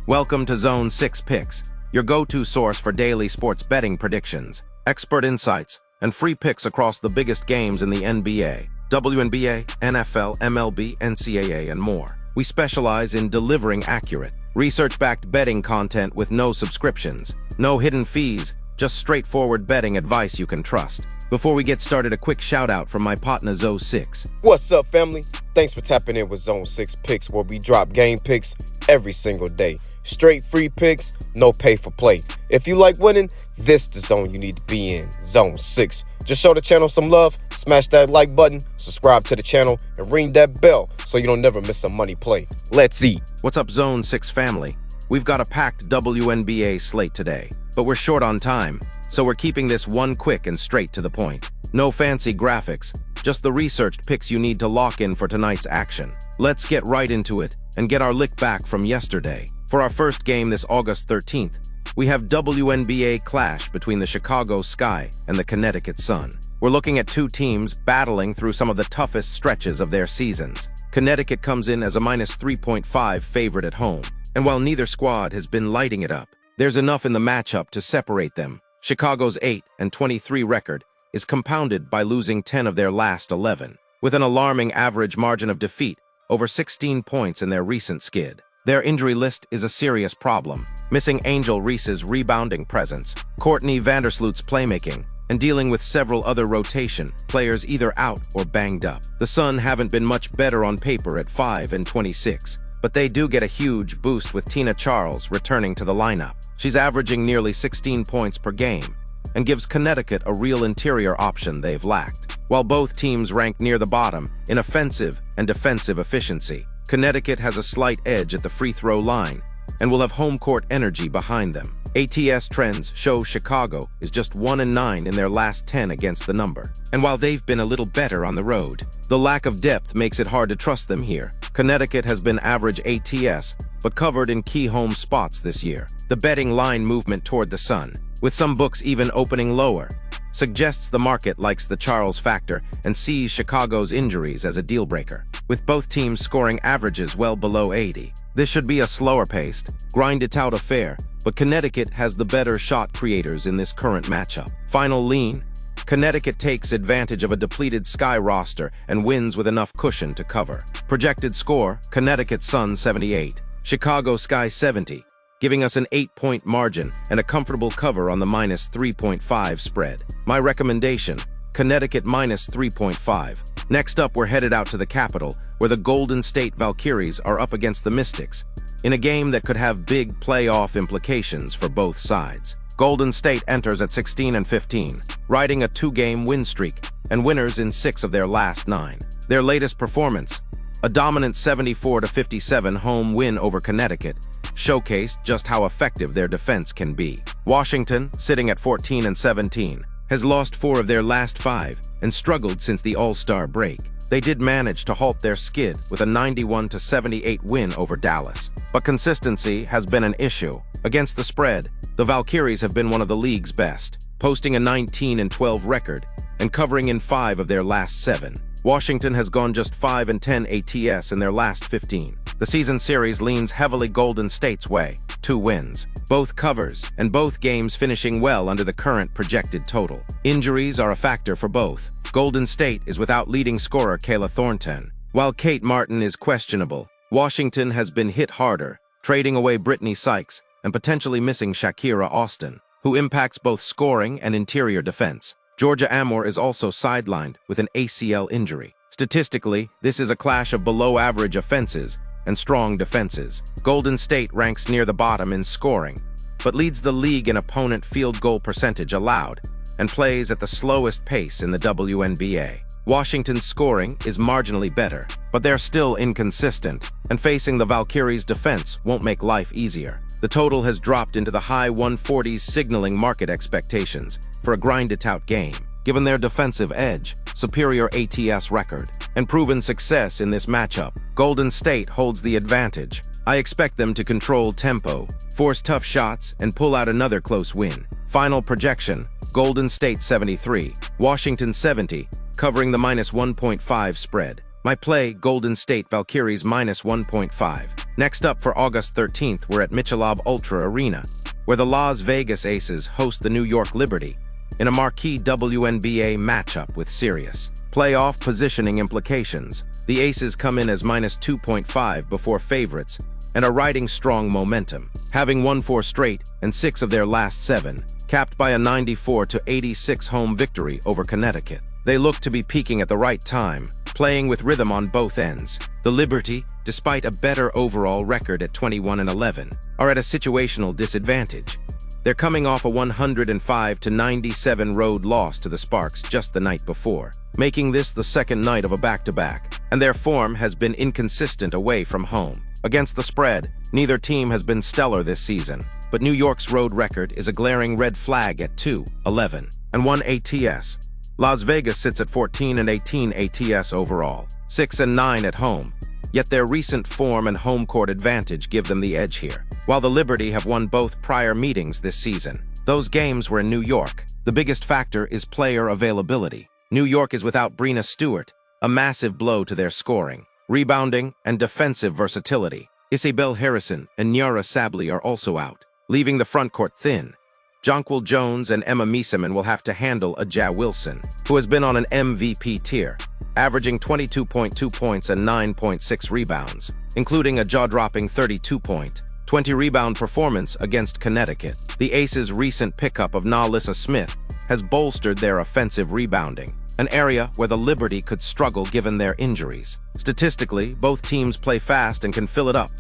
Welcome to Zone 6 Picks, your go-to source for daily sports betting predictions, expert insights, and free picks across the biggest games in the NBA, WNBA, NFL, MLB, NCAA, and more. We specialize in delivering accurate, research-backed betting content with no subscriptions, no hidden fees, just straightforward betting advice you can trust. Before we get started, a quick shout-out from my partner Zone 6. What's up, family? Thanks for tapping in with Zone 6 Picks, where we drop game picks every single day. Straight free picks, no pay for play. If you like winning, this is the zone you need to be in, Zone 6. Just show the channel some love, smash that like button, subscribe to the channel, and ring that bell so you don't never miss a money play. Let's eat. What's up, Zone 6 family? We've got a packed WNBA slate today, but we're short on time, so we're keeping this one quick and straight to the point. No fancy graphics, just the researched picks you need to lock in for tonight's action. Let's get right into it and get our lick back from yesterday. For our first game this August 13th, we have WNBA clash between the Chicago Sky and the Connecticut Sun. We're looking at two teams battling through some of the toughest stretches of their seasons. Connecticut comes in as a minus 3.5 favorite at home, and while neither squad has been lighting it up, there's enough in the matchup to separate them. Chicago's 8-23 record is compounded by losing 10 of their last 11, with an alarming average margin of defeat over 16 points in their recent skid. Their injury list is a serious problem, missing Angel Reese's rebounding presence, Courtney Vandersloot's playmaking, and dealing with several other rotation players either out or banged up. The Sun haven't been much better on paper at 5-26, but they do get a huge boost with Tina Charles returning to the lineup. She's averaging nearly 16 points per game and gives Connecticut a real interior option they've lacked. While both teams rank near the bottom in offensive and defensive efficiency, Connecticut has a slight edge at the free throw line and will have home court energy behind them. ATS trends show Chicago is just 1-9 in their last 10 against the number. And while they've been a little better on the road, the lack of depth makes it hard to trust them here. Connecticut has been average ATS, but covered in key home spots this year. The betting line movement toward the Sun, with some books even opening lower, suggests the market likes the Charles factor and sees Chicago's injuries as a deal-breaker, with both teams scoring averages well below 80. This should be a slower-paced, grind-it-out affair, but Connecticut has the better shot creators in this current matchup. Final lean: Connecticut takes advantage of a depleted Sky roster and wins with enough cushion to cover. Projected score: Connecticut Sun 78, Chicago Sky 70, giving us an 8-point margin and a comfortable cover on the minus 3.5 spread. My recommendation: Connecticut minus 3.5. Next up, we're headed out to the capital, where the Golden State Valkyries are up against the Mystics, in a game that could have big playoff implications for both sides. Golden State enters at 16-15, riding a 2-game win streak, and winners in 6 of their last 9. Their latest performance, a dominant 74-57 home win over Connecticut, showcased just how effective their defense can be. Washington, sitting at 14-17, has lost 4 of their last 5 and struggled since the All-Star break. They did manage to halt their skid with a 91-78 win over Dallas, but consistency has been an issue. Against the spread, the Valkyries have been one of the league's best, posting a 19-12 record and covering in 5 of their last 7. Washington has gone just 5-10 ATS in their last 15. The season series leans heavily Golden State's way, 2 wins, both covers, and both games finishing well under the current projected total. Injuries are a factor for both. Golden State is without leading scorer Kayla Thornton, while Kate Martin is questionable. Washington has been hit harder, trading away Brittany Sykes and potentially missing Shakira Austin, who impacts both scoring and interior defense. Georgia Amore is also sidelined with an ACL injury. Statistically, this is a clash of below-average offenses and strong defenses. Golden State ranks near the bottom in scoring, but leads the league in opponent field goal percentage allowed and plays at the slowest pace in the WNBA. Washington's scoring is marginally better, but they're still inconsistent, and facing the Valkyries' defense won't make life easier. The total has dropped into the high 140s, signaling market expectations for a grind-it-out game, given their defensive edge, superior ATS record, and proven success in this matchup. Golden State holds the advantage. I expect them to control tempo, force tough shots, and pull out another close win. Final projection: Golden State 73, Washington 70, covering the minus 1.5 spread. My play: Golden State Valkyries minus 1.5. Next up for August 13th, we're at Michelob Ultra Arena, where the Las Vegas Aces host the New York Liberty in a marquee WNBA matchup with serious playoff positioning implications. The Aces come in as -2.5 before favorites and are riding strong momentum, having won 4 straight and 6 of their last 7, capped by a 94-86 home victory over Connecticut. They look to be peaking at the right time, playing with rhythm on both ends. The Liberty, despite a better overall record at 21-11, are at a situational disadvantage. They're coming off a 105-97 road loss to the Sparks just the night before, making this the second night of a back-to-back, and their form has been inconsistent away from home. Against the spread, neither team has been stellar this season, but New York's road record is a glaring red flag at 2-11-1 ATS. Las Vegas sits at 14-18 ATS overall, 6-9 at home, yet their recent form and home court advantage give them the edge here. While the Liberty have won both prior meetings this season, those games were in New York. The biggest factor is player availability. New York is without Breena Stewart, a massive blow to their scoring, rebounding, and defensive versatility. Isabel Harrison and Nyara Sabli are also out, leaving the front court thin. Jonquil Jones and Emma Meeseman will have to handle a Ja Wilson, who has been on an MVP tier, averaging 22.2 points and 9.6 rebounds, including a jaw-dropping 32-point, 20-rebound performance against Connecticut. The Aces' recent pickup of Nalissa Smith has bolstered their offensive rebounding, an area where the Liberty could struggle given their injuries. Statistically, both teams play fast and can fill it up.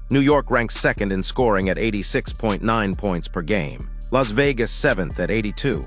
New York ranks second in scoring at 86.9 points per game, Las Vegas 7th at 82.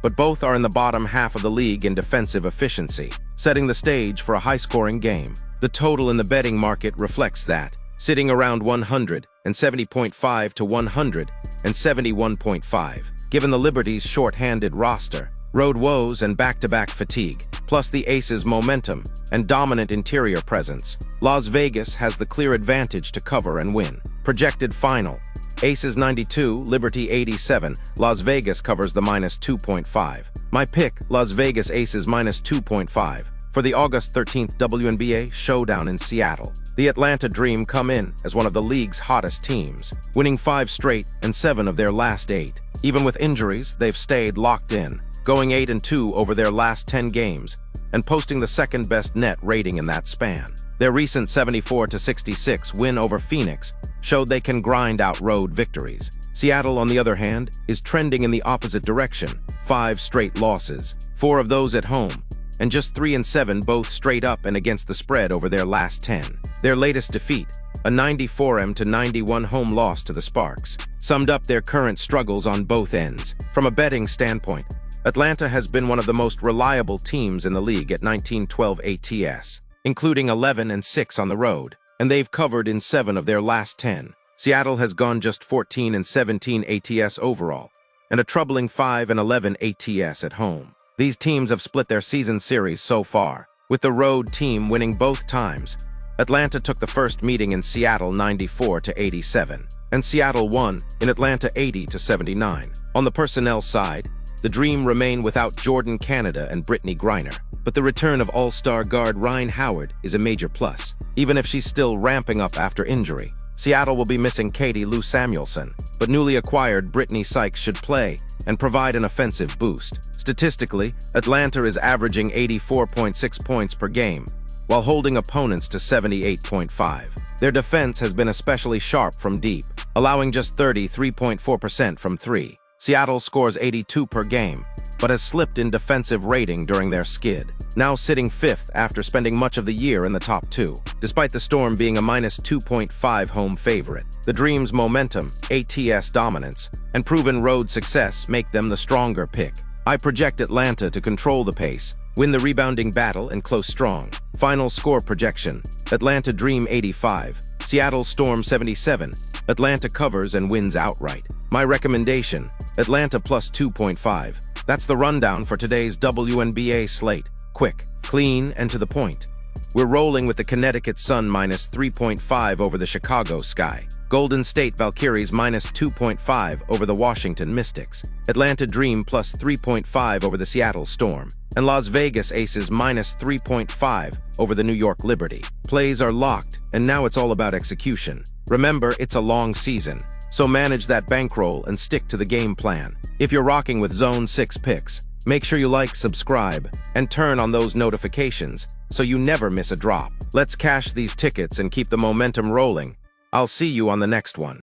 But both are in the bottom half of the league in defensive efficiency, setting the stage for a high-scoring game. The total in the betting market reflects that, sitting around 170.5 to 171.5, given the Liberty's short-handed roster, road woes and back-to-back fatigue, plus the Aces' momentum and dominant interior presence. Las Vegas has the clear advantage to cover and win. Projected final: Aces 92, Liberty 87. Las Vegas covers the -2.5. My pick: Las Vegas Aces -2.5 for the August 13th WNBA showdown in Seattle. The Atlanta Dream come in as one of the league's hottest teams, winning 5 straight and 7 of their last 8. Even with injuries, they've stayed locked in, going 8-2 over their last 10 games and posting the second-best net rating in that span. Their recent 74-66 win over Phoenix showed they can grind out road victories. Seattle, on the other hand, is trending in the opposite direction, 5 straight losses, 4 of those at home, and just 3-7 both straight up and against the spread over their last 10. Their latest defeat, a 94-91 home loss to the Sparks, summed up their current struggles on both ends. From a betting standpoint, Atlanta has been one of the most reliable teams in the league at 19-12 ATS, including 11-6 on the road, and they've covered in 7 of their last 10. Seattle has gone just 14-17 ATS overall, and a troubling 5-11 ATS at home. These teams have split their season series so far, with the road team winning both times. Atlanta took the first meeting in Seattle 94-87, and Seattle won in Atlanta 80-79. On the personnel side, the Dream remain without Jordan Canada and Brittany Griner, but the return of all-star guard Ryan Howard is a major plus, even if she's still ramping up after injury. Seattle will be missing Katie Lou Samuelson, but newly acquired Brittany Sykes should play and provide an offensive boost. Statistically, Atlanta is averaging 84.6 points per game, while holding opponents to 78.5. Their defense has been especially sharp from deep, allowing just 33.4% from 3. Seattle scores 82 per game, but has slipped in defensive rating during their skid, now sitting 5th after spending much of the year in the top 2. Despite the Storm being a -2.5 home favorite, the Dream's momentum, ATS dominance, and proven road success make them the stronger pick. I project Atlanta to control the pace, win the rebounding battle, and close strong. Final score projection: Atlanta Dream 85, Seattle Storm 77. Atlanta covers and wins outright. My recommendation: Atlanta plus 2.5. That's the rundown for today's WNBA slate. Quick, clean, and to the point. We're rolling with the Connecticut Sun -3.5 over the Chicago Sky, Golden State Valkyries -2.5 over the Washington Mystics, Atlanta Dream plus 3.5 over the Seattle Storm, and Las Vegas Aces -3.5 over the New York Liberty. Plays are locked, and now it's all about execution. Remember, it's a long season, so manage that bankroll and stick to the game plan. If you're rocking with Zone 6 picks, make sure you like, subscribe, and turn on those notifications so you never miss a drop. Let's cash these tickets and keep the momentum rolling. I'll see you on the next one.